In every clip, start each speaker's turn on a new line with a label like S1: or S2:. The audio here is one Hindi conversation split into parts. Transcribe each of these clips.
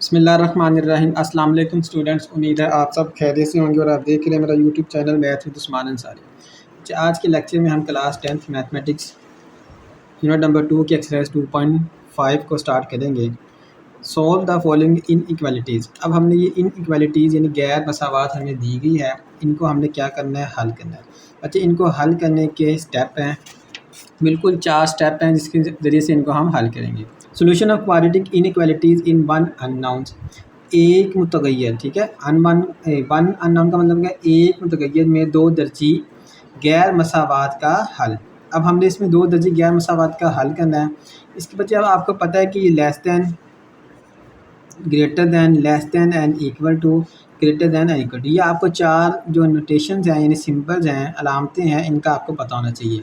S1: बिस्मिल्लाहिर्रहमानिर्रहीम। अस्सलाम वालेकुम स्टूडेंट्स, उम्मीद है आप सब खैरियत से होंगे और आप देख रहे हैं मेरा YouTube channel math with Usman Ansari. अच्छा, आज के लेक्चर में हम class 10th mathematics unit number 2 की एक्सरसाइज 2.5 को स्टार्ट करेंगे। Solve the following inequalities. अब हमने ये इनइक्वालिटीज़ यानी गैर मसावात हमें दी गई है, इनको हमने क्या करना है, हल करना है। अच्छा, इनको हल करने के स्टेप हैं, बिल्कुल 4 स्टेप हैं जिसके ज़रिए से इनको हम हल करेंगे। Solution of quadratic inequalities in one unknowns. एक मुतगय्यर, ठीक है, वन अननाउन का मतलब क्या, एक मुतगय्यर में दो दर्जी गैर मसावात का हल। अब हमने इसमें दो दर्जी गैर मसावात का हल करना है। इसके बच्चे अब आपको पता है कि ये less than, greater than, less than and equal to, greater than and equal to. ये आपको चार जो नोटेशंस हैं यानी सिंबल्स हैं, अलामतें हैं, इनका आपको पता होना चाहिए।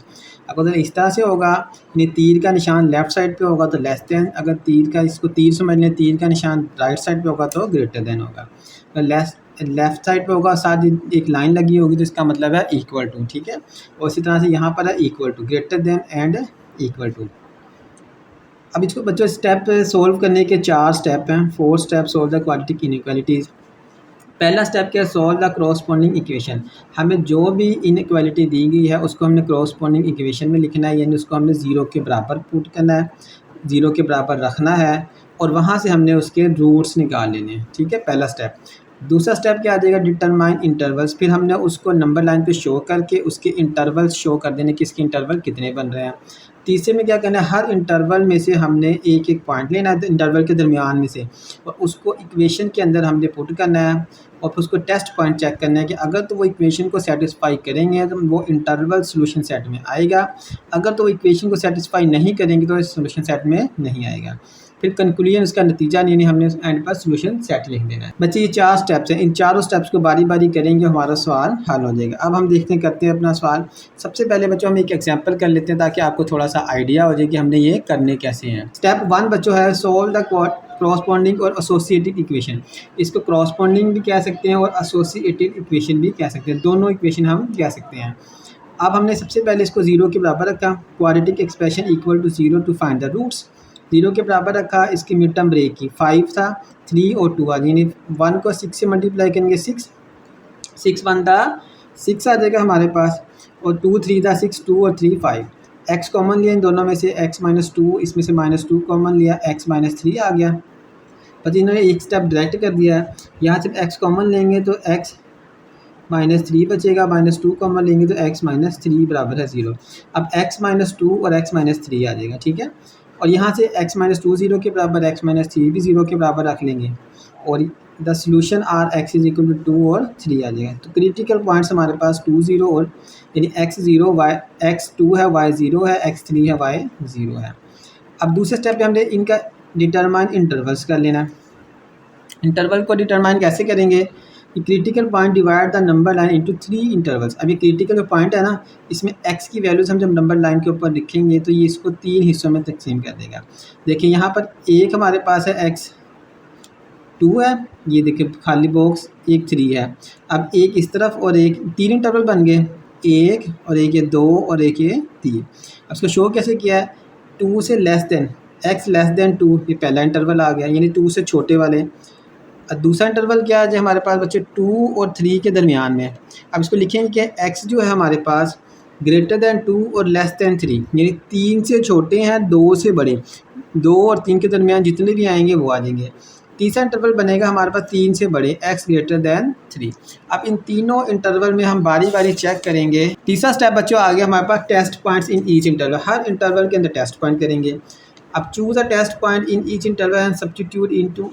S1: अगर इस तरह से होगा यानी तीर का निशान लेफ़्ट साइड पे होगा तो लेस दैन, अगर तीर का, इसको तीर समझ लें, तीर का निशान राइट साइड पे होगा तो ग्रेटर दैन होगा। अगर लेफ़्ट साइड पे होगा, साथ ही एक लाइन लगी होगी तो इसका मतलब है इक्वल टू, ठीक है। और इसी तरह से यहाँ पर है equal to, greater than and equal to. अब इसको बच्चों स्टेप सोल्व करने के 4 स्टेप हैं। 4 step solve the quadratic inequalities. पहला स्टेप क्या है, सोल्व द क्रॉसपोंडिंग इक्वेशन। हमें जो भी इनइक्वालिटी दी गई है उसको हमने क्रॉसपोंडिंग इक्वेशन में लिखना है, यानी उसको हमने ज़ीरो के बराबर पुट करना है, ज़ीरो के बराबर रखना है और वहाँ से हमने उसके रूट्स निकाल लेने हैं, ठीक है, पहला स्टेप। दूसरा स्टेप क्या आ जाएगा, डिटरमाइन इंटरवल्स। फिर हमने उसको नंबर लाइन पे शो करके उसके इंटरवल्स शो कर देने कि इसके इंटरवल कितने बन रहे हैं। तीसरे में क्या करना है, हर इंटरवल में से हमने एक एक पॉइंट लेना है इंटरवल के दरमियान में से, और उसको इक्वेशन के अंदर हमने पुट करना है और फिर उसको टेस्ट पॉइंट चेक करना है कि अगर तो वो इक्वेशन को सेटिस्फाई करेंगे तो वो इंटरवल सॉल्यूशन सेट में आएगा, अगर तो वो इक्वेशन को सेटिस्फाई नहीं करेंगे तो इस सॉल्यूशन सेट में नहीं आएगा। फिर कंक्लूजन, उसका नतीजा, यानी हमने एंड पर सॉल्यूशन सेट लिख देना है। बच्चे ये 4 स्टेप्स हैं, इन चारों स्टेप्स को बारी बारी करेंगे, हमारा सवाल हल हो जाएगा। अब हम करते हैं अपना सवाल। सबसे पहले बच्चों हम एक एग्जांपल कर लेते हैं ताकि आपको थोड़ा सा आइडिया हो जाए कि हमने ये करने कैसे हैं। स्टेप 1 बच्चों है सोल्व द क्रॉसपोंडिंग और एसोसिएटिव इक्वेशन। इसको क्रॉसपोंडिंग भी कह सकते हैं और एसोसिएटिव इक्वेशन भी कह सकते हैं, दोनों इक्वेशन हम कह सकते हैं। अब हमने सबसे पहले इसको ज़ीरो के बराबर रखा, quadratic expression equal to zero to find the roots. Zero के बराबर रखा, इसकी मिड टर्म ब्रेक की, 5 था, 3 और 2 आ गई, यानी 1 को 6 से मल्टीप्लाई करेंगे, 6 1 था 6 आ जाएगा हमारे पास, और 2 3 था 6, 2 और 3 5। एक्स कॉमन लिया इन दोनों में से, x माइनस 2, इसमें से माइनस 2 कॉमन लिया, x माइनस 3 आ गया। बस इन्होंने एक स्टेप डायरेक्ट कर दिया है, यहाँ से x कॉमन लेंगे तो x माइनस 3 बचेगा, माइनस 2 कॉमन लेंगे तो x माइनस 3 बराबर है 0। अब x माइनस 2 और x माइनस 3 आ जाएगा, ठीक है। और यहाँ से x माइनस 2 ज़ीरो के बराबर, x माइनस 3 भी 0 के बराबर रख लेंगे, और the solution are x is equal to 2 और 3 आ जाएगा। तो क्रिटिकल पॉइंट्स हमारे पास 2 0 और, यानी x 0, x 2 है, y 0 है, x 3 है, y 0 है। अब दूसरे स्टेप पे हमने इनका डिटरमाइन इंटरवल्स कर लेना है। इंटरवल को डिटरमाइन कैसे करेंगे, critical point divide the number line into 3 intervals. अब ये क्रिटिकल जो पॉइंट है ना, इसमें x की वैल्यूज़ हम जब नंबर लाइन के ऊपर लिखेंगे तो ये इसको 3 हिस्सों में तकसीम कर देगा। देखिए यहाँ पर एक हमारे पास है x 2 है, ये देखिए खाली बॉक्स, एक 3 है। अब एक इस तरफ और एक, 3 इंटरवल बन गए, एक और एक ये 2 और एक ये 3। अब इसको शो कैसे किया है, 2 से less than, x less than 2, ये पहला इंटरवल आ गया, यानी 2 से छोटे वाले। दूसरा इंटरवल क्या है हमारे पास बच्चे, 2 और 3 के दरमियान में। अब इसको लिखेंगे कि x जो है हमारे पास ग्रेटर दैन 2 और लेस दैन 3, यानी 3 से छोटे हैं, 2 से बड़े, 2 और 3 के दरमियान जितने भी आएंगे वो आ जाएंगे। तीसरा इंटरवल बनेगा हमारे पास 3 से बड़े, x ग्रेटर दैन 3। अब इन तीनों इंटरवल में हम बारी बारी चेक करेंगे। तीसरा स्टेप बच्चों आ गया हमारे पास test points in each interval, हर इंटरवल के अंदर टेस्ट पॉइंट करेंगे। अब choose a test point in each interval and substitute into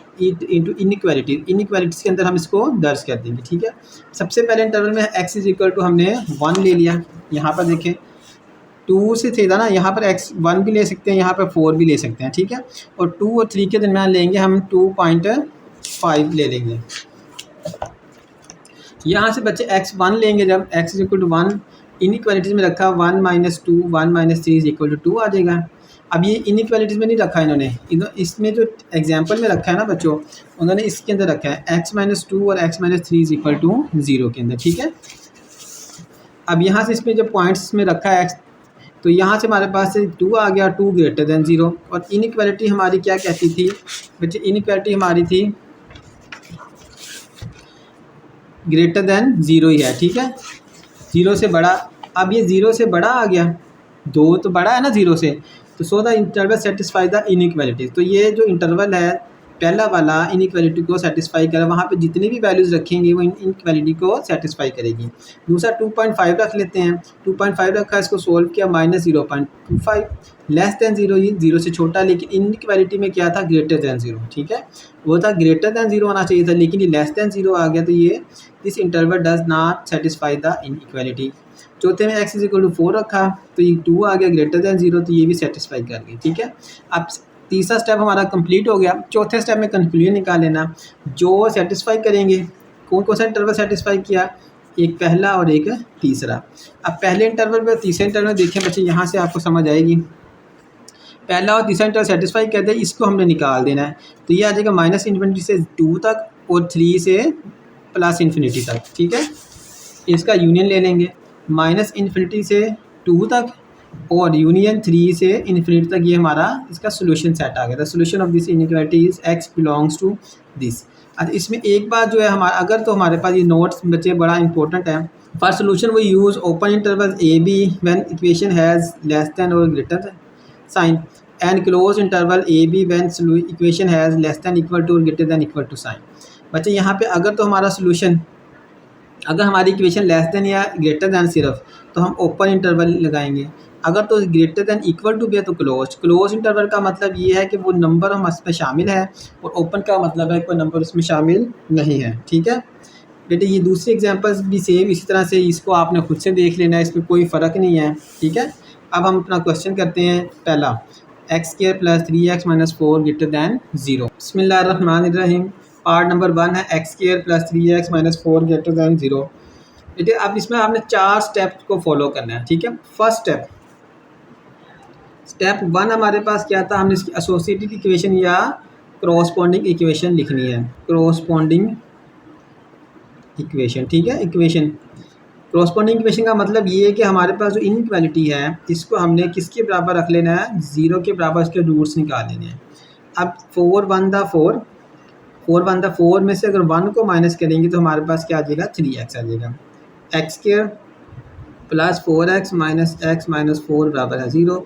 S1: inequalities. Inequalities के अंदर हम इसको दर्ज कर देंगे, ठीक है। सबसे पहले इंटरवल में x इज इक्वल टू हमने 1 ले लिया, यहाँ पर देखें 2 से थे था ना, यहाँ पर x 1 भी ले सकते हैं, यहाँ पर 4 भी ले सकते हैं, ठीक है। और 2 और 3 के दरमियान लेंगे हम 2.5 ले लेंगे। यहाँ से बच्चे x1 लेंगे, जब x is equal to 1, inequalities में रखा 1 minus 2, 1 minus 3 is equal to 2 आ जाएगा। अब ये इनइक्वालिटीज़ में नहीं रखा इन्होंने, इसमें जो एग्जाम्पल में रखा है ना बच्चों, उन्होंने इसके अंदर रखा है x माइनस 2 और x minus 3 is equal to 0 के अंदर, ठीक है। अब यहाँ से इसमें जो पॉइंट्स में रखा है तो यहाँ से हमारे पास 2 आ गया, 2 ग्रेटर दैन 0। और इनइक्वालिटी हमारी क्या कहती थी बच्चे, इनइक्वालिटी हमारी थी ग्रेटर दैन 0 ही है, ठीक है, 0 से बड़ा। अब ये 0 से बड़ा आ गया, 2 तो बड़ा है ना 0 से, तो so the interval satisfy the inequality. तो ये जो इंटरवल है पहला वाला इनइक्वालिटी को सेटिस्फाई करे, वहाँ पे जितनी भी वैल्यूज़ रखेंगी वो इनइक्वालिटी को सेटिस्फाई करेगी। दूसरा 2.5 रख लेते हैं, 2.5 रखा, इसको सोल्व किया, -0.25 लेस दैन 0, ये 0 से छोटा, लेकिन इनइक्वालिटी में क्या था, ग्रेटर दैन 0, ठीक है, वो था ग्रेटर दैन 0 आना चाहिए था, लेकिन ये लेस दैन 0 आ गया, तो ये this interval does not satisfy the inequality. चौथे में x=4 रखा, तो ये 2 आ गया ग्रेटर दैन 0, तो ये भी सेटिस्फाई कर गई, ठीक है। अब तीसरा स्टेप हमारा कंप्लीट हो गया। चौथे स्टेप में कंक्लूजन निकाल लेना, जो सेटिस्फाई करेंगे, कौन कौन सा इंटरवल सेटिस्फाई किया, एक पहला और एक तीसरा। अब पहले इंटरवल में तीसरे इंटरवल में देखें बच्चे, यहाँ से आपको समझ आएगी, पहला और तीसरा इंटरवल सेटिस्फाई कर दे, इसको हमने निकाल देना है। तो ये आ जाएगा -∞ से 2 तक और 3 से +∞ तक, ठीक है। इसका यूनियन ले लेंगे, -∞ से 2 तक और यूनियन 3 से इन्फिनिटी तक, ये हमारा इसका सोल्यूशन सेट आ गया। The solution of this inequality is x belongs to this. अच्छा, इसमें एक बात जो है हमारा, अगर तो हमारे पास ये नोट्स बच्चे बड़ा इंपॉर्टेंट है। For solution we use open interval a b when equation has less than और greater sign, and close interval a b when equation has less than equal to और greater than equal to sign. बच्चे यहाँ पे अगर तो हमारा सोल्यूशन, अगर हमारी इक्वेशन लेस दैन या ग्रेटर दैन सिर्फ, तो हम ओपन इंटरवल लगाएंगे, अगर तो ग्रेटर दैन इक्वल टू भी है तो क्लोज इंटरवल का मतलब ये है कि वो नंबर हम इसमें शामिल है, और ओपन का मतलब है कोई नंबर इसमें शामिल नहीं है, ठीक है बेटे। ये दूसरे एग्जांपल्स भी सेम इसी तरह से, इसको आपने खुद से देख लेना है, इसमें कोई फ़र्क नहीं है, ठीक है। अब हम अपना क्वेश्चन करते हैं पहला, x² + 3x - 4 ग्रेटर दैन 0। बिस्मिल्लाहिर्रहमानिर्रहीम। पार्ट नंबर 1 है x² + 3x - 4 ग्रेटर दैन 0। बेटे अब इसमें आपने 4 स्टेप को फॉलो करना है, ठीक है। फर्स्ट स्टेप 1 हमारे पास क्या था, हमने इसकी एसोसिएटेड इक्वेशन या क्रॉसपॉन्डिंग इक्वेशन लिखनी है, क्रॉसपॉन्डिंग इक्वेशन, ठीक है। इक्वेशन क्रॉसपॉन्डिंग इक्वेशन का मतलब ये है कि हमारे पास जो इनइक्वालिटी है, इसको हमने किसके बराबर रख लेना है, 0 के बराबर इसके रूट्स निकाल लेने हैं। अब 4 1 द 4 में से अगर 1 को माइनस करेंगे तो हमारे पास क्या आ जाएगा, 3x आ जाएगा। x² + 4x - x - 4 बराबर है 0।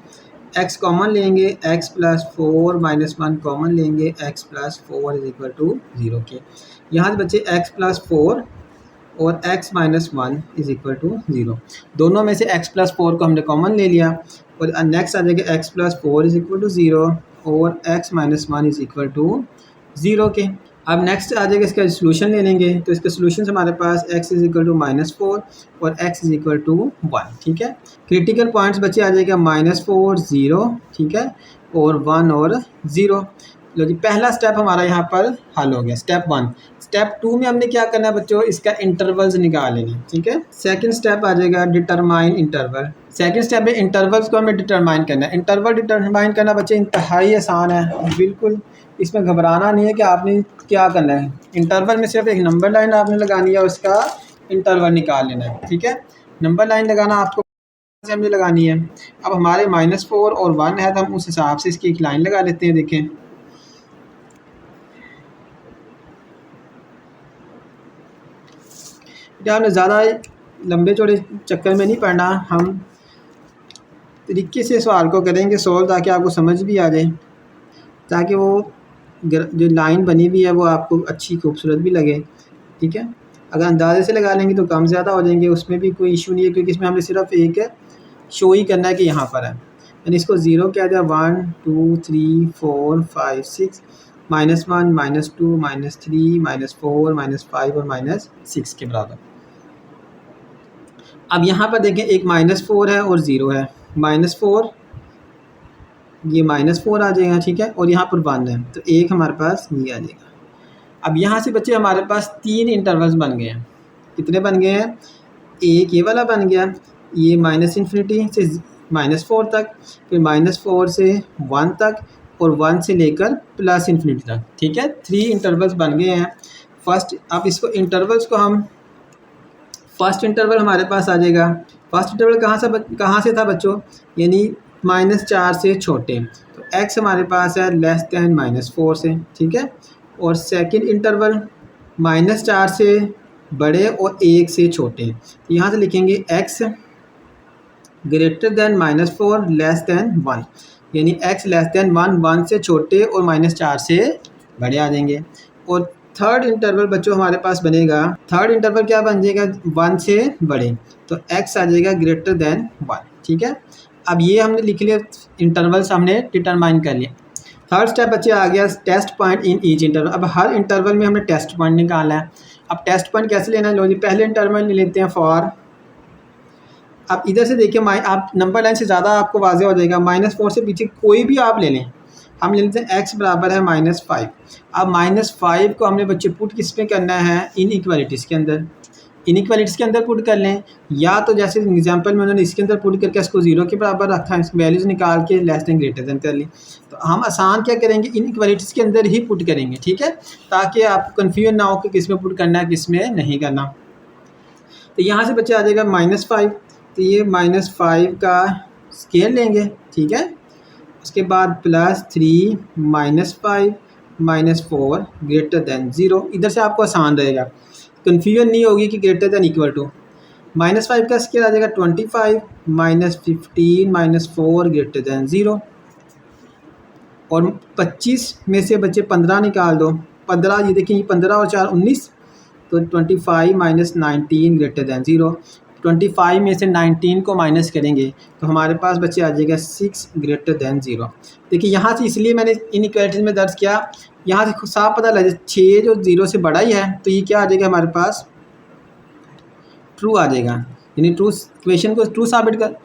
S1: x कॉमन लेंगे, x + 4 - 1 कॉमन लेंगे, x + 4 = 0 के। यहाँ से बच्चे x + 4 और x - 1 = 0। दोनों में से x + 4 को हमने कॉमन ले लिया, और नेक्स्ट आ जाएगा x + 4 = 0 और x - 1 = 0 के। अब नेक्स्ट आ जाएगा, इसका सोल्यूशन ले लेंगे, तो इसके सोल्यूशन हमारे पास x = -4 और x = 1, ठीक है। क्रिटिकल पॉइंट्स बच्चे आ जाएगा -4 0, ठीक है, और 1 और 0। लो जी, पहला स्टेप हमारा यहाँ पर हल हो गया, स्टेप 1। स्टेप 2 में हमने क्या करना है बच्चों, इसका इंटरवल्स निकाल लेंगे, ठीक है। सेकंड स्टेप आ जाएगा डिटरमाइन इंटरवल। सेकंड स्टेप में इंटरवल्स को हमें डिटरमाइन करना है। इंटरवल डिटरमाइन करना बच्चे इंतहाई आसान है, बिल्कुल इसमें घबराना नहीं है कि आपने क्या करना है। इंटरवल में सिर्फ एक नंबर लाइन आपने लगानी है और उसका इंटरवल निकाल लेना है, ठीक है। नंबर लाइन लगाना आपको से हमने लगानी है। अब हमारे -4 और 1 है, तो हम उस हिसाब से इसकी एक लाइन लगा लेते हैं। देखें, आपने ज़्यादा लंबे चौड़े चक्कर में नहीं पड़ना, हम तरीके से सवाल को करेंगे सॉल्व, ताकि आपको समझ भी आ जाए, ताकि वो जो लाइन बनी हुई है वो आपको अच्छी खूबसूरत भी लगे, ठीक है। अगर अंदाजे से लगा लेंगे तो कम ज़्यादा हो जाएंगे, उसमें भी कोई इशू नहीं है, क्योंकि इसमें हमने सिर्फ एक शो ही करना है कि यहाँ पर है। यानी इसको 0 क्या दिया, 1 2 3 4 5 6 -1 -2 -3 -4 -5 और -6 के बराबर। अब यहाँ पर देखें, एक -4 है और 0 है, -4 ये -4 आ जाएगा, ठीक है, और यहाँ पर 1 है, तो एक हमारे पास ये आ जाएगा। अब यहाँ से बच्चे हमारे पास 3 इंटरवल्स बन गए हैं। कितने बन गए हैं, एक ये वाला बन गया, ये -∞ से -4 तक, फिर -4 से 1 तक, और 1 से लेकर +∞ तक, ठीक है। 3 इंटरवल्स बन गए हैं। फर्स्ट, अब इसको इंटरवल्स को हम, फर्स्ट इंटरवल हमारे पास आ जाएगा फर्स्ट इंटरवल कहाँ से था बच्चों, यानी -4 से छोटे, तो x हमारे पास है लेस दैन -4 से, ठीक है। और सेकंड इंटरवल -4 से बड़े और 1 से छोटे, तो यहाँ से लिखेंगे x greater than -4 less than 1, यानी x लेस दैन 1, 1 से छोटे और -4 से बड़े आ जाएंगे। और थर्ड इंटरवल बच्चों हमारे पास बनेगा, थर्ड इंटरवल क्या बन जाएगा, 1 से बड़े, तो x आ जाएगा ग्रेटर दैन 1, ठीक है। अब ये हमने लिख लिया, इंटरवल्स हमने डिटरमाइन कर लिया। थर्ड स्टेप बच्चे आ गया test point in each interval. अब हर इंटरवल में हमने टेस्ट पॉइंट निकालना है। अब टेस्ट पॉइंट कैसे लेना है, लो जी पहले इंटरवल में लेते हैं फॉर, आप इधर से देखिए आप नंबर लाइन से ज़्यादा आपको वाज़ेह हो जाएगा, -4 से पीछे कोई भी आप ले लें। हम ले लेते हैं x बराबर है -5। अब -5 को हमने बच्चे पुट किस पे करना है, इन इक्वालिटीज़ के अंदर, इन इक्वालिटीज़ के अंदर पुट कर लें, या तो जैसे एग्जांपल में उन्होंने इसके अंदर पुट करके इसको 0 के बराबर रखा है, इसकी वैल्यूज़ निकाल के लेस दैन ग्रेटर दैन कर ली। तो हम आसान क्या करेंगे, इन इक्वालिटीज़ के अंदर ही पुट करेंगे, ठीक है, ताकि आपको कन्फ्यूजन ना हो कि किस में पुट करना है किस में नहीं करना। तो यहाँ से बच्चे आ जाएगा -5, तो ये -5 का स्केयर लेंगे, ठीक है। उसके बाद +3 -5 -4 ग्रेटर दैन 0, इधर से आपको आसान रहेगा, कन्फ्यूजन नहीं होगी कि ग्रेटर दैन इक्वल टू। -5 का स्केयर आ जाएगा 25 -15 -4 ग्रेटर दैन 0, और 25 में से बच्चे 15 निकाल दो, 15 ये देखिए, 15 और 4 19, तो 25 -19 ग्रेटर दैन 0, 25 में से 19 को माइनस करेंगे तो हमारे पास बच्चे आ जाएगा 6 ग्रेटर दैन 0। देखिए यहाँ से इसलिए मैंने इन इक्वेलिटीज में दर्ज किया, यहाँ से साफ पता लगे 6 जो 0 से बड़ा ही है, तो ये क्या आ जाएगा हमारे पास, ट्रू आ जाएगा, यानी ट्रू इक्वेशन को ट्रू साबित कर,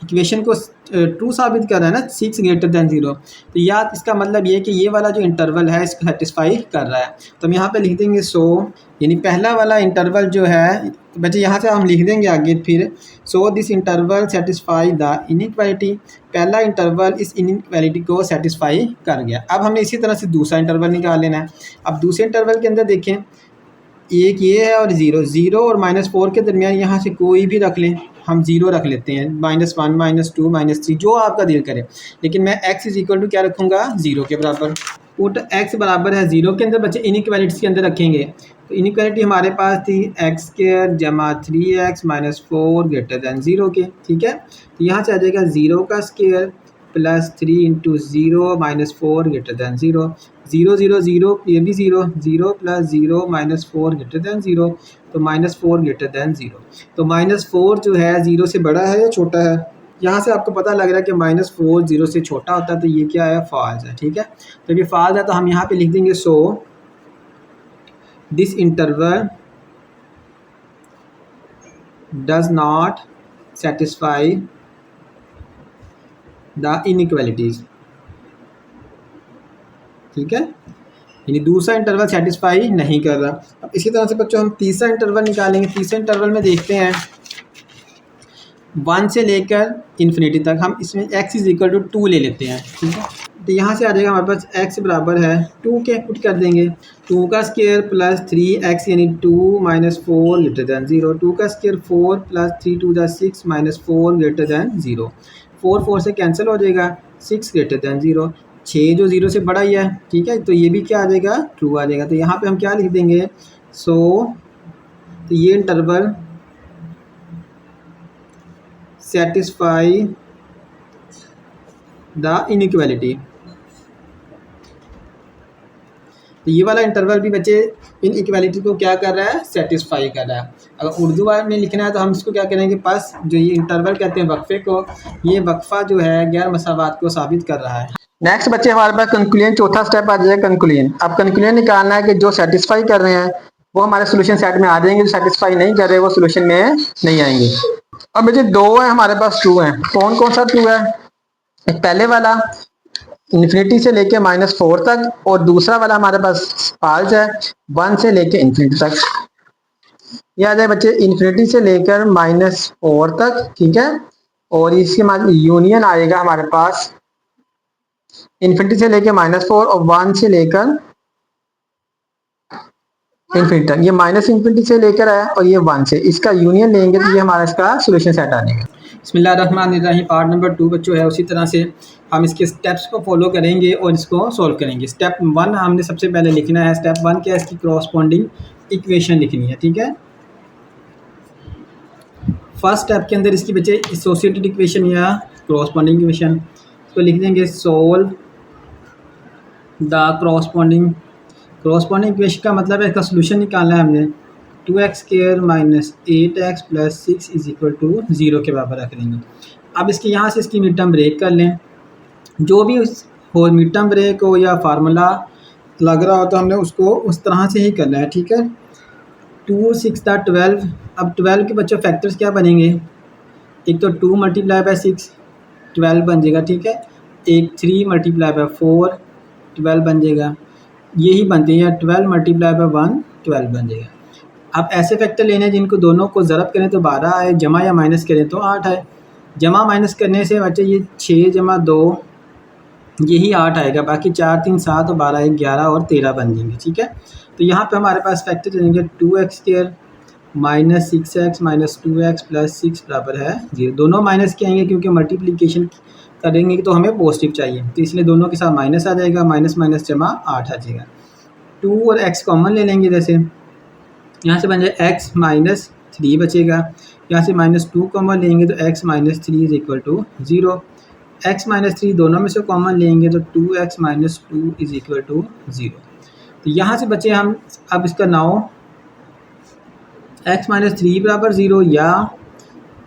S1: इक्वेशन को ट्रू साबित कर रहा है ना, 6 ग्रेटर दैन 0। तो याद इसका मतलब ये है कि ये वाला जो इंटरवल है इसको सेटिस्फाई कर रहा है। तो हम यहाँ पे लिख देंगे सो, यानी पहला वाला इंटरवल जो है बच्चे, यहाँ से हम लिख देंगे आगे फिर, सो this interval satisfy the inequality, पहला इंटरवल इस इनइक्वालिटी को सेटिस्फाई कर गया। अब हमने इसी तरह से दूसरा इंटरवल निकाल लेना है। अब दूसरे इंटरवल के अंदर देखें, एक ये है और 0 और -4 के दरमियान यहाँ से कोई भी रख लें, हम 0 रख लेते हैं, -1 -2 -3 जो आपका दिल करे, लेकिन मैं x इज इक्वल टू क्या रखूँगा, 0 के बराबर। पुट x बराबर है 0 के अंदर बच्चे इनइक्वालिटीज़ के अंदर रखेंगे, तो इनइक्वालिटी हमारे पास थी x² जमा 3x -4 ग्रेटर दैन 0 के, ठीक है। तो यहाँ से आ जाएगा 0 का स्केयर +3 इंटू 0 -4 ग्रेटर दैन 0, 0 0 0, ये भी 0, 0 + 0 -4 ग्रेटर दैन 0, तो -4 ग्रेटर दैन 0। तो -4 जो है 0 से बड़ा है या छोटा है, यहाँ से आपको पता लग रहा है कि -4 0 से छोटा होता है, तो ये क्या है, फॉल्स है, ठीक है। तो ये फॉल्स है, तो हम यहाँ पे लिख देंगे सो this interval does not satisfy the inequalities, ठीक है, यानी दूसरा इंटरवल सेटिस्फाई नहीं कर रहा। अब इसी तरह से बच्चों हम तीसरा इंटरवल निकालेंगे। तीसरे इंटरवल में देखते हैं 1 से लेकर इन्फिनिटी तक, हम इसमें x इज इक्वल टू 2 ले लेते हैं, ठीक है। तो यहाँ से आ जाएगा हमारे पास x बराबर है 2 के, पुट कर देंगे, 2 का स्केयर +3x यानी 2 -4 ग्रेटर दैन 0, 2 का स्केयर 4 +3 2 6 -4 ग्रेटर दैन 0, 4 4 से कैंसिल हो जाएगा, 6 ग्रेटर दैन 0, 6 जो 0 से बड़ा ही है, ठीक है, तो ये भी क्या आ जाएगा, ट्रू आ जाएगा। तो यहाँ पे हम क्या लिख देंगे, सो तो ये इंटरवल सेटिस्फाई द इनइक्वालिटी, तो ये वाला इंटरवल भी बच्चे इन इक्वालिटी को क्या कर रहा है, सेटिस्फाई कर रहा है। अगर उर्दू में लिखना है तो हम इसको क्या करेंगे, पास जो ये इंटरवल कहते हैं वक्फे को, ये वक्फा जो है गैर मसावात को साबित कर रहा है। नेक्स्ट बच्चे हमारे पास कंक्लूजन, चौथा स्टेप आ जाएगा कंक्लूजन। अब कंक्लूजन निकालना है कि जो सेटिस्फाई कर रहे हैं वो हमारे सोल्यूशन सेट में आ जाएंगे, जो सेटिस्फाई नहीं कर रहे वो सोल्यूशन में नहीं आएंगे। अब बच्चे दो है हमारे पास, ट्रू है, कौन कौन सा ट्रू है, एक पहले वाला इन्फिनिटी से लेके -4 तक, और दूसरा वाला हमारे पास फॉल्स है 1 से लेके इन्फिनिटी तक। ये आ जाए बच्चे इन्फिनिटी से लेकर -4 तक, ठीक है, और इसके बाद यूनियन आएगा हमारे पास इन्फिनिटी से लेकर -4 और 1 से लेकर इन्फिनिटी तक, ये माइनस इन्फिनिटी से लेकर आया और ये 1 से, इसका यूनियन लेंगे तो ये हमारा इसका सोल्यूशन सेट आ जाएगा। बिस्मिल्लाहिर्रहमानिर्रहीम। पार्ट नंबर 2 बच्चों है, उसी तरह से हम इसके स्टेप्स को फॉलो करेंगे और इसको सॉल्व करेंगे। स्टेप 1 हमने सबसे पहले लिखना है। स्टेप 1 क्या है, इसकी क्रॉसपॉन्डिंग इक्वेशन लिखनी है, ठीक है। फर्स्ट स्टेप के अंदर इसकी बच्चे एसोसिएटेड इक्वेशन या क्रॉसपॉन्डिंग इक्वेशन, इसको लिख देंगे सोल्व द क्रॉसपॉन्डिंग इक्वेशन का मतलब है इसका सोल्यूशन निकालना है हमने। 2x² minus 8x plus 6 is equal to 0 के बराबर रख देंगे। अब इसके यहाँ से इसकी मिड टर्म ब्रेक कर लें, जो भी हो मिड टर्म ब्रेक हो या फार्मूला लग रहा हो तो हमने उसको उस तरह से ही करना है, ठीक है। 2 6 12। अब 12 के बच्चों फैक्टर्स क्या बनेंगे, एक तो 2 मल्टीप्लाई बाय 6 12 बन जाएगा, ठीक है। एक 3 मल्टीप्लाई बाय 4 12 बन जाएगा, यही बनते हैं। 12 मल्टीप्लाई बाय 1 12 बन जाएगा। अब ऐसे फैक्टर लेने जिनको दोनों को ज़रब करें तो 12 आए, जमा या माइनस करें तो 8 आए। जमा माइनस करने से बच्चे ये 6 जमा 2 यही 8 आएगा, बाकी 4 3 7 और 12 1 11 और 13 बन जाएंगे, ठीक है। तो यहाँ पे हमारे पास फैक्टर चलेंगे 2x² minus 6x minus 2x plus 6 बराबर है 0। दोनों माइनस के आएंगे क्योंकि मल्टीप्लिकेशन करेंगे तो हमें पॉजिटिव चाहिए, तो इसलिए दोनों के साथ माइनस आ जाएगा, माइनस माइनस जमा 8 आ जाएगा। 2 और x कॉमन ले लेंगे, जैसे यहाँ से बन जाए x माइनस 3 बचेगा, यहाँ से माइनस 2 कॉमन लेंगे तो x minus 3 is equal to 0। x minus 3 दोनों में से कॉमन लेंगे तो 2x minus 2 is equal to 0। तो यहाँ से बचे हम अब इसका नाउ x माइनस 3 बराबर 0 या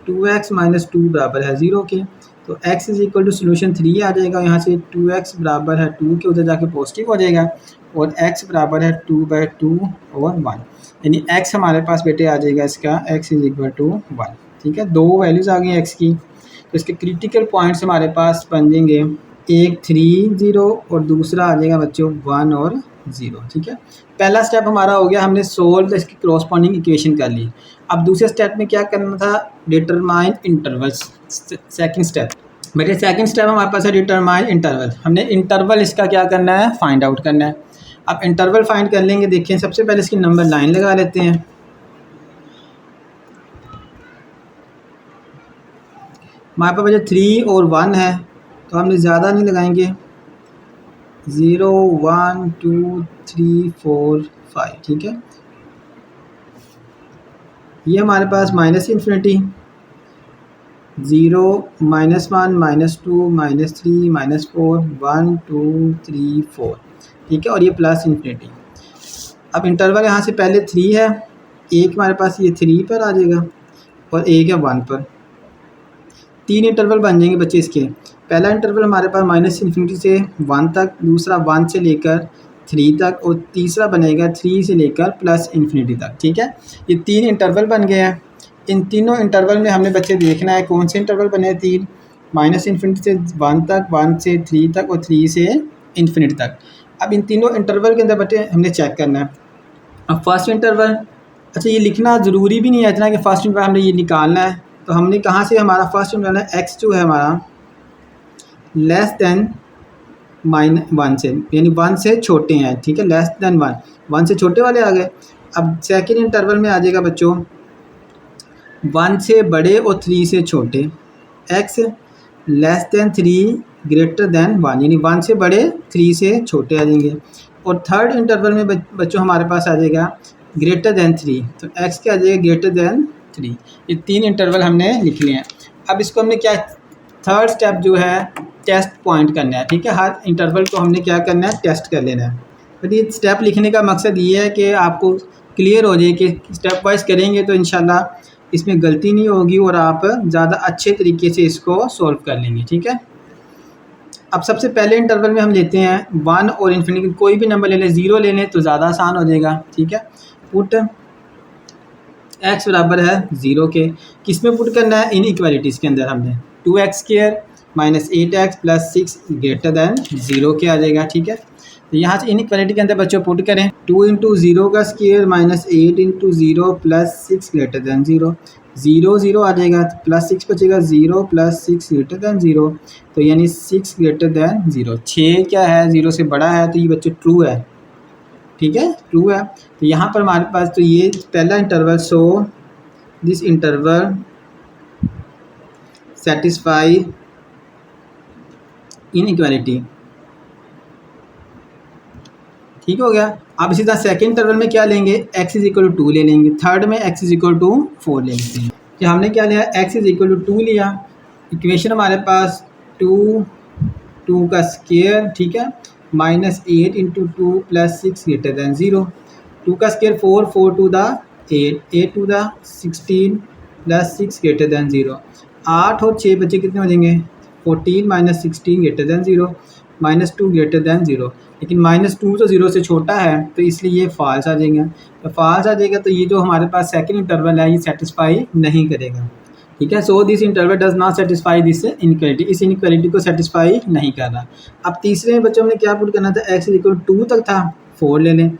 S1: 2x माइनस 2 बराबर है 0 के, तो x is equal to solution 3 आ जाएगा। यहाँ से 2x बराबर है 2 के, उधर जाके पॉजिटिव हो जाएगा और x बराबर है 2/2 और 1, यानी x हमारे पास बेटे आ जाएगा इसका x इज इक्वल टू 1, ठीक है। दो वैल्यूज़ आ गई x की, तो इसके क्रिटिकल पॉइंट्स हमारे पास बन जाएंगे, एक 3 0 और दूसरा आ जाएगा बच्चों 1 और 0, ठीक है। पहला स्टेप हमारा हो गया, हमने सोल्व इसकी क्रॉसपॉन्डिंग इक्वेशन कर ली। अब दूसरे स्टेप में क्या करना था, डिटरमाइन इंटरवल्स। सेकंड स्टेप बेटे, सेकंड स्टेप हमारे पास है डिटरमाइन इंटरवल। हमने इंटरवल इसका क्या करना है, फाइंड आउट करना है। अब इंटरवल फाइंड कर लेंगे, देखें सबसे पहले इसकी नंबर लाइन लगा लेते हैं। हमारे पास बच्चे 3 और 1 है, तो हमने ज़्यादा नहीं लगाएंगे, 0 1 2 3 4 5, ठीक है। ये हमारे पास माइनस इन्फिनिटी 0 -1 -2 -3 -4 1 2 3 4, ठीक है, और ये प्लस इन्फिनिटी। अब इंटरवल यहाँ से पहले 3 है, एक हमारे पास ये 3 पर आ जाएगा और एक है 1 पर। 3 इंटरवल बन जाएंगे बच्चे इसके। पहला इंटरवल हमारे पास माइनस इन्फिनिटी से 1 तक, दूसरा 1 से लेकर 3 तक और तीसरा बनेगा 3 से लेकर प्लस इन्फिनिटी तक, ठीक है। ये 3 इंटरवल बन गए हैं। इन तीनों इंटरवल में हमने बच्चे देखना है कौन से इंटरवल बने हैं, 3 माइनस इन्फिनिटी से 1 तक, 1 से 3 तक और 3 से इन्फिनिटी तक। अब इन तीनों इंटरवल के अंदर बच्चे हमने चेक करना है। अब फर्स्ट इंटरवल, अच्छा ये लिखना ज़रूरी भी नहीं है इतना कि फर्स्ट इंटरवल हमने ये निकालना है, तो हमने कहाँ से हमारा फर्स्ट इंटरवल है, x जो है हमारा लेस देन -1 से, यानी 1 से छोटे हैं, ठीक है, लेस देन 1 से छोटे वाले आ गए। अब सेकेंड इंटरवल में आ जाएगा बच्चों 1 से बड़े और 3 से छोटे, x less than 3 greater than 1, यानी 1 से बड़े 3 से छोटे आ जाएंगे। और थर्ड इंटरवल में बच्चों हमारे पास आ जाएगा ग्रेटर देन 3, तो x क्या आ जाएगा ग्रेटर देन 3। ये 3 इंटरवल हमने लिख लिए हैं। अब इसको हमने क्या, थर्ड स्टेप जो है टेस्ट पॉइंट करना है, ठीक है। हर इंटरवल को हमने क्या करना है, टेस्ट कर लेना है। तो ये स्टेप लिखने का मकसद ये है कि आपको क्लियर हो जाए कि स्टेप वाइज करेंगे तो इंशाल्लाह इसमें गलती नहीं होगी और आप ज़्यादा अच्छे तरीके से इसको सॉल्व कर लेंगे, ठीक है। अब सबसे पहले इंटरवल में हम लेते हैं 1 और इन्फिनिटी, कोई भी नंबर ले लें, 0 ले लें तो ज़्यादा आसान हो जाएगा, ठीक है। पुट x बराबर है 0 के, किस में पुट करना है, इन इक्वालिटीज़ के अंदर हमने 2x² minus 8x plus 6 greater than 0 के आ जाएगा, ठीक है। तो यहाँ से इन इक्वालिटी के अंदर बच्चों पुट करें, 2 × 0 का square minus 8 × 0 plus 6 greater than 0, 0 0 आ जाएगा, प्लस 6 बचेगा, 0 प्लस 6 ग्रेटर दैन 0, तो यानी 6 ग्रेटर दैन 0। 6 क्या है, 0 से बड़ा है, तो ये बच्चे ट्रू है। ठीक है, ट्रू है। तो यहाँ पर हमारे पास तो ये पहला interval, so this interval satisfy inequality, ठीक हो गया। अब इसी तरह सेकेंड इंटरवल में क्या लेंगे, x इज इक्वल टू 2 ले लेंगे, थर्ड में x इज इक्वल टू 4 ले लेते हैं। कि हमने क्या लिया, x इज इक्वल टू 2 लिया, इक्वेशन हमारे पास 2 का स्केयर, ठीक है, -8 इंटू 2 प्लस 6 ग्रेटर दैन 0, 2 का square 4 to the 8 to the 16 plus 6 greater than 0, 8 और 6 बच्चे कितने हो जाएंगे, 14 minus 16 greater than 0, -2 greater than 0, लेकिन -2 तो 0 से छोटा है तो इसलिए ये फॉल्स आ जाएगा। तो फॉल्स आ जाएगा तो ये जो हमारे पास सेकंड इंटरवल है ये सेटिस्फाई नहीं करेगा, ठीक है। सो this interval does not satisfy this inequality, इस इनइक्वालिटी को सेटिस्फाई नहीं कर रहा। अब तीसरे में बच्चों ने क्या पुट करना था, x इक्वल 2 तक था, 4 ले लें,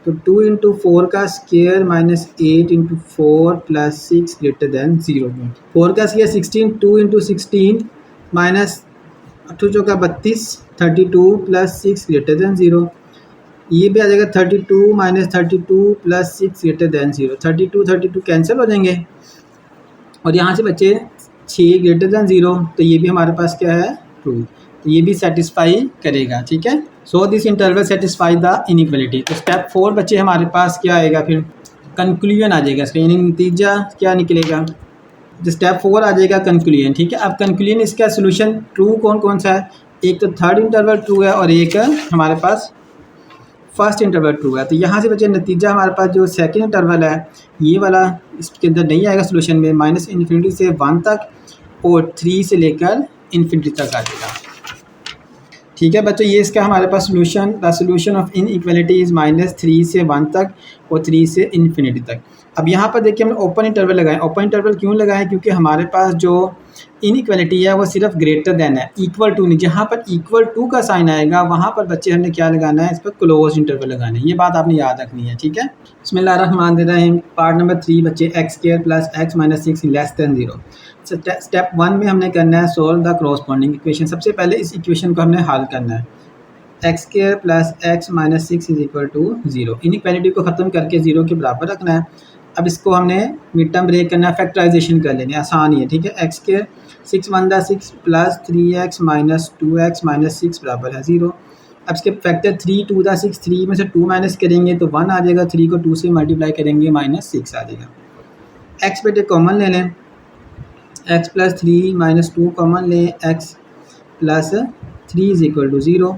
S1: तो 2 इंटू 4 का square -8 into 4 plus 6 greater than 0, 4 का स्केयर 16, 2 इंटू 16 माइनस 8 चौका 32, 32 प्लस 6 ग्रेटर दैन 0, ये भी आ जाएगा 32 minus 32 plus 6 greater than 0, 32 cancel हो जाएंगे और यहाँ से बच्चे 6 ग्रेटर दैन 0, तो ये भी हमारे पास क्या है, ट्रू, तो ये भी सेटिस्फाई करेगा, ठीक है। सो this interval satisfy the inequality. तो स्टेप 4 बच्चे हमारे पास क्या आएगा, फिर कंक्लूजन आ जाएगा इसका, यानी नतीजा क्या निकलेगा, जो स्टेप 4 आ जाएगा कंक्लूजन, ठीक है। अब कंक्लूजन इसका सोल्यूशन ट्रू कौन कौन सा है, एक तो थर्ड इंटरवल ट्रू है और एक हमारे पास फर्स्ट इंटरवल ट्रू है। तो यहाँ से बच्चे नतीजा हमारे पास जो सेकंड इंटरवल है ये वाला इसके अंदर नहीं आएगा सोल्यूशन में, -∞ से 1 तक और 3 से लेकर इन्फिनिटी तक आ जाएगा, ठीक है बच्चों। ये इसका हमारे पास solution, the solution of inequality is -3 से 1 तक और 3 से इन्फिनिटी तक। अब यहाँ पर देखिए हमने ओपन इंटरवल लगाए, ओपन इंटरवल क्यों लगाए, क्योंकि हमारे पास जो इनइक्वालिटी है वो सिर्फ ग्रेटर देन है, इक्वल टू नहीं। जहाँ पर इक्वल टू का साइन आएगा वहाँ पर बच्चे हमने क्या लगाना है, इस पर क्लोज इंटरवल लगाना है, ये बात आपने याद रखनी है, ठीक है। बिस्मिल्लाहिर्रहमानिर्रहीम, पार्ट नंबर 3 बच्चे, x² plus x minus 6 less than 0। Step 1 में हमने करना है सोल्व द कॉरस्पॉन्डिंग इक्वेशन। सबसे पहले इस इक्वेशन को हमने हल करना है, x² plus x minus 6 is equal to 0। Inequality को ख़त्म करके 0 के बराबर रखना है। अब इसको हमने मिड टर्म ब्रेक करना है, फैक्टराइजेशन कर लेनी है, आसान ही है, ठीक है। x² 6 × 6 plus 3x minus 2x minus 6 बराबर है 0। अब इसके फैक्टर 3 2 × 6, 3 में से 2 माइनस करेंगे तो 1 आ जाएगा, 3 को 2 से मल्टीप्लाई करेंगे -6 आ जाएगा। x बेटे कॉमन ले लें, x प्लस 3 माइनस 2 कॉमन लें, x plus 3 is equal to 0,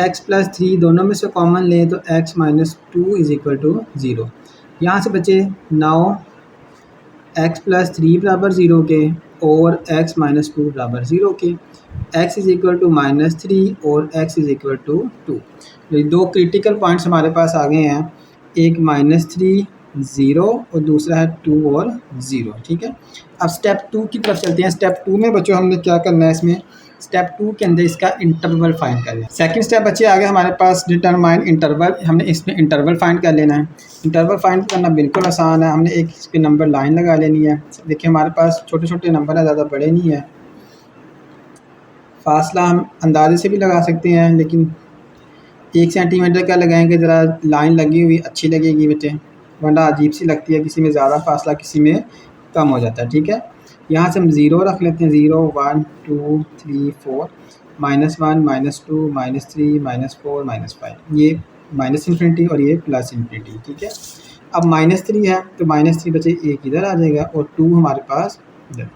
S1: x plus 3 दोनों में से कॉमन लें तो x minus 2 is equal to 0। यहाँ से बचे 9 x प्लस 3 बराबर 0 के और x माइनस 2 बराबर 0 के, x इज इक्वल टू -3 और x इज इक्वल टू 2। तो दो क्रिटिकल पॉइंट्स हमारे पास आ गए हैं, एक -3 0 और दूसरा है 2 और 0, ठीक है। अब स्टेप 2 की तरफ चलते हैं। स्टेप 2 में बच्चों हमने क्या करना है, इसमें स्टेप 2 के अंदर इसका इंटरवल फाइंड कर लें। सेकंड स्टेप बच्चे आ गए हमारे पास, डिटरमाइन इंटरवल, हमने इसमें इंटरवल फाइंड कर लेना है। इंटरवल फाइंड करना बिल्कुल आसान है, हमने एक इस पर नंबर लाइन लगा लेनी है। देखिए हमारे पास छोटे छोटे नंबर है, ज़्यादा बड़े नहीं है। फासला हम अंदाजे से भी लगा सकते हैं, लेकिन 1 सेंटीमीटर का लगाएंगे ज़रा लाइन लगी हुई अच्छी लगेगी बच्चे, वरना अजीब सी लगती है, किसी में ज़्यादा फासला किसी में कम हो जाता है, ठीक है। यहाँ से हम 0 रख लेते हैं, 0 1 2 3 4 -1 -2 -3 -4 -5, ये -∞ और ये +∞, ठीक है। अब -3 है तो -3 बचे एक इधर आ जाएगा और 2 हमारे पास इधर।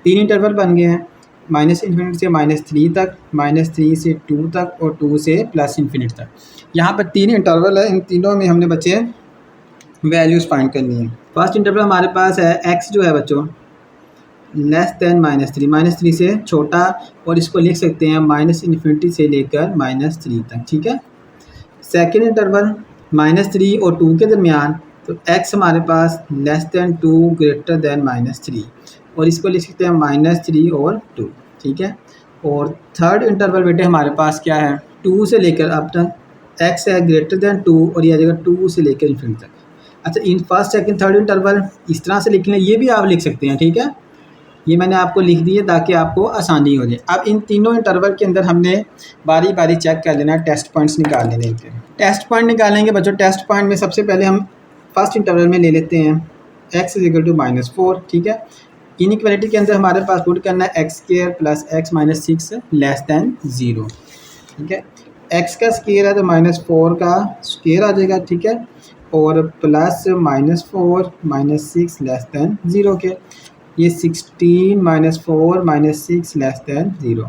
S1: 3 इंटरवल बन गए हैं, -∞ से -3 तक, -3 से 2 तक और 2 से +∞ तक। यहाँ पर 3 इंटरवल है, इन तीनों में हमने बच्चे वैल्यूज़ फाइंड करनी है। फर्स्ट इंटरवल हमारे पास है x जो है बच्चों लेस दैन -3, -3 से छोटा, और इसको लिख सकते हैं -∞ से लेकर -3 तक, ठीक है। सेकेंड इंटरवल -3 और 2 के दरमियान, तो x हमारे पास लेस दैन 2 ग्रेटर दैन -3, और इसको लिख सकते हैं -3 और 2, ठीक है। और थर्ड इंटरवल बेटे हमारे पास क्या है, 2 से लेकर अब तक x है ग्रेटर दैन 2 और ये आ जाएगा 2 से लेकर इन्फिनिटी तक। अच्छा, in first second third interval इस तरह से लिख लें, ये भी आप लिख सकते हैं, ठीक है। ये मैंने आपको लिख दिए ताकि आपको आसानी हो जाए। अब इन तीनों इंटरवल के अंदर हमने बारी बारी चेक कर लेना, टेस्ट पॉइंट्स निकाल लेने इनके। टेस्ट पॉइंट निकालेंगे बच्चों। टेस्ट पॉइंट में सबसे पहले हम फर्स्ट इंटरवल में ले लेते हैं x इज इक्वल टू -4, ठीक है। इनइक्वालिटी के अंदर हमारे पास पुट करना है x² plus x minus 6 less than 0, ठीक है। x का स्केयर है तो -4 का स्केयर आ जाएगा, ठीक है, और प्लस -4 माइनस 6 लेस दैन 0 के, ये 16 -4 minus 6 less than 0,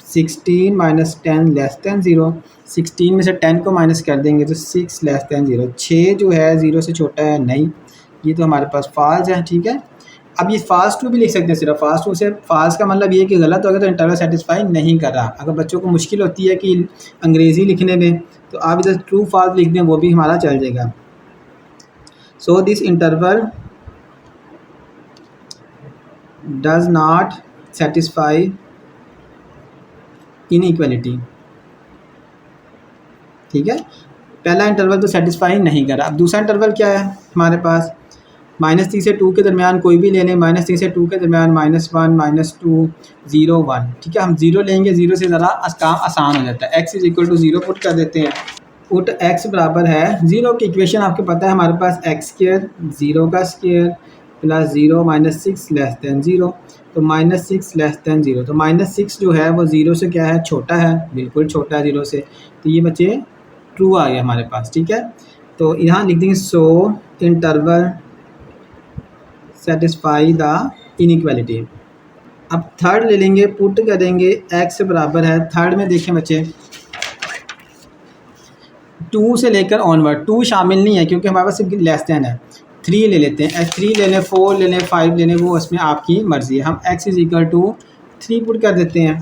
S1: 16 minus 10 less than 0, 16 में से 10 को माइनस कर देंगे तो 6 लेस दैन 0, 6 जो है 0 से छोटा है नहीं, ये तो हमारे पास फाल्स है, ठीक है। अब ये फाल्स टू भी लिख सकते हैं, सिर्फ फाल्स टू से फाल्स का मतलब ये कि गलत हो गया तो इंटरवल सेटिस्फाई नहीं कर रहा। अगर बच्चों को मुश्किल होती है कि अंग्रेज़ी लिखने में तो आप इधर ट्रू फाल्स लिख दें, वो भी हमारा चल जाएगा। सो this interval does not satisfy inequality, ठीक है। पहला इंटरवल तो सेटिस्फाई नहीं कर रहा। अब दूसरा इंटरवल क्या है हमारे पास, -3 से 2 के दरमियान कोई भी ले लें, -3 से 2 के दरमियान -1 -2 0 1, ठीक है। हम 0 लेंगे, 0 से ज़रा काम आसान हो जाता है। x is equal to 0 put कर देते हैं। पुट x बराबर है 0 की इक्वेशन आपको पता है हमारे पास x² 0 का square plus 0 minus 6 less than 0, तो -6 लेस दैन 0, तो -6 जो है वो 0 से क्या है, छोटा है, बिल्कुल छोटा है 0 से, तो ये बच्चे ट्रू आ गया हमारे पास, ठीक है। तो यहाँ लिख देंगे सो इंटरवल सेटिस्फाई द इनइक्वालिटी। अब थर्ड ले लेंगे, पुट करेंगे x बराबर है, थर्ड में देखें बच्चे 2 से लेकर ऑनवर्ड, 2 शामिल नहीं है क्योंकि हमारे पास सिर्फ लेस दैन है। 3 ले लेते हैं, 3 ले लें, 4 ले लें, 5 ले लें, वो उसमें आपकी मर्ज़ी है। हम x is equal to 3 put कर देते हैं।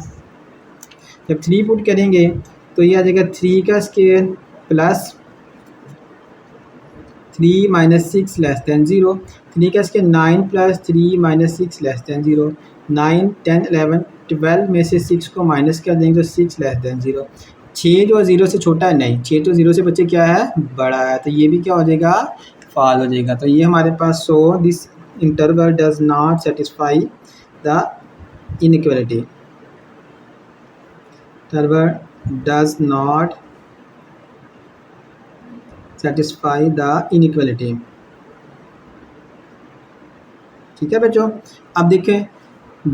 S1: जब 3 पुट करेंगे तो ये आ जाएगा 3 का square plus 3 minus 6 less than 0, 3 का square 9 plus 3 minus 6 less than 0, 9 10 11 12 में से 6 को माइनस कर देंगे तो 6 लेस दैन 0, 6 जो 0 से छोटा है नहीं, 6 तो 0 से बच्चे क्या है, बड़ा है, तो ये भी क्या हो जाएगा, फॉल हो जाएगा। तो ये हमारे पास so this interval does not satisfy the inequality, interval does not satisfy the inequality, ठीक है बच्चों। अब देखें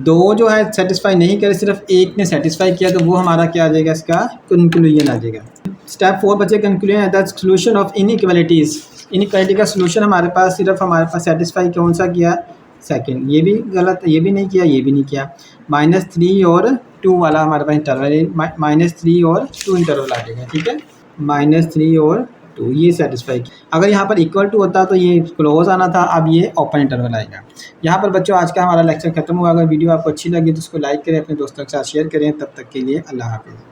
S1: 2 जो है सेटिस्फाई नहीं करे, सिर्फ एक ने सेटिस्फाई किया, तो वो हमारा क्या आ जाएगा, इसका कंक्लूजन आ जाएगा। स्टेप 4 बच्चे कंक्लूजन है the solution of inequalities. Inequality का सोल्यूशन हमारे पास सिर्फ हमारे पास सेटिस्फाई कौन सा किया, सेकंड, ये भी गलत, ये भी नहीं किया, ये भी नहीं किया। -3 और 2 वाला हमारे पास इंटरवल, -3 और 2 इंटरवल आ जाएगा, ठीक है, -3 और 2 ये सेटिस्फाई। अगर यहाँ पर इक्वल टू होता तो ये क्लोज आना था, अब ये ओपन इंटरवल आएगा। यहाँ पर बच्चों आज का हमारा लेक्चर खत्म हुआ। अगर वीडियो आपको अच्छी लगी तो उसको लाइक करें, अपने दोस्तों के साथ शेयर करें। तब तक के लिए अल्लाह हाफ़िज़।